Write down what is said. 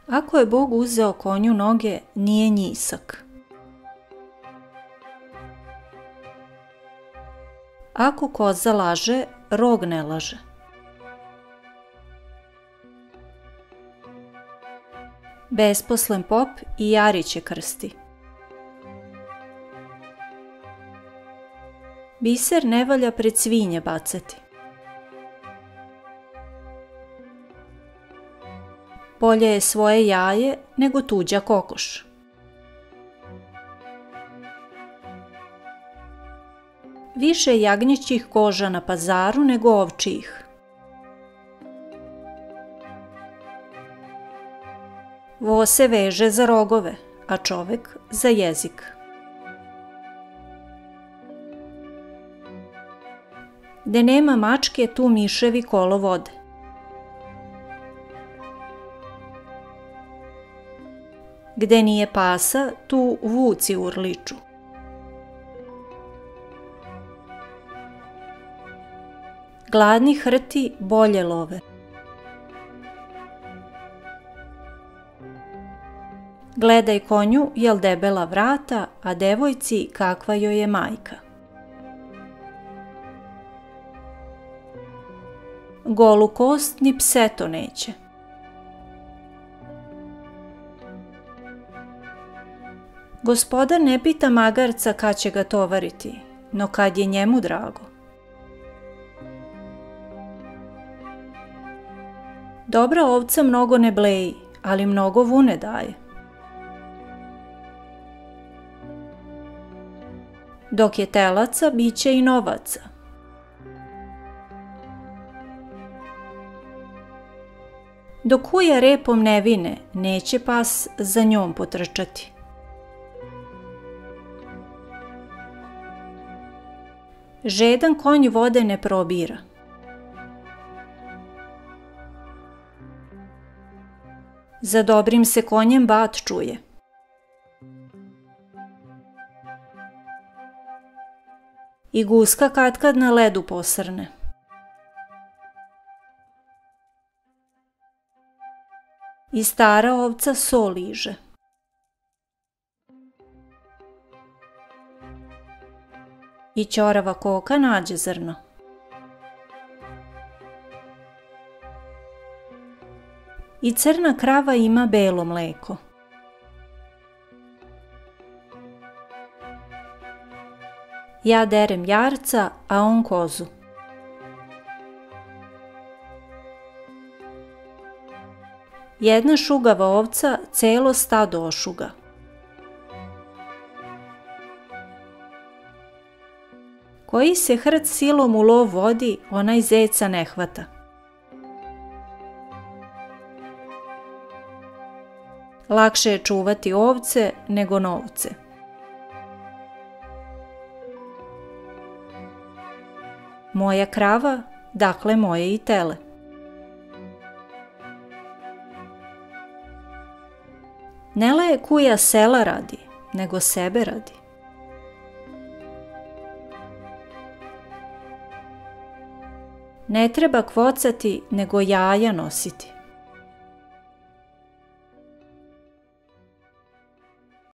Ako je Bog uzeo konju noge, nije njisak. Ako koza laže, rog ne laže. Besposlen pop i jariće krsti. Biser ne valja pred svinje bacati. Bolje je svoje jaje nego tuđa kokoš. Više jagnjećih koža na pazaru nego ovčijih. Vo se veže za rogove, a čovek za jezik. Gde nema mačke, tu miševi kolo vode. Gde nije pasa, tu vuci urliču. Gladni hrti bolje love. Gledaj konju jel debela vrata, a devojci kakva joj je majka. Golu kost ni pseto neće. Gospodar ne pita magarca kad će ga tovariti, no kad je njemu drago. Dobra ovca mnogo ne bleji, ali mnogo vune daje. Dok je telaca, bit će i novaca. Dok huja repom ne vine, neće pas za njom potrčati. Žedan konj vode ne probira. Za dobrim se konjem bat čuje. I guska katkad na ledu posrne. I stara ovca so liže. I ćorava koka nađe zrno. I crna krava ima belo mleko. Ja derem jarca, a on kozu. Jedna šugava ovca celo stado ošuga. Koji se hrt silom u lov vodi, onaj zeca ne hvata. Lakše je čuvati ovce nego novce. Moja krava, dakle moje i tele. Ne laje kuja sela radi, nego sebe radi. Ne treba kvocati, nego jaja nositi.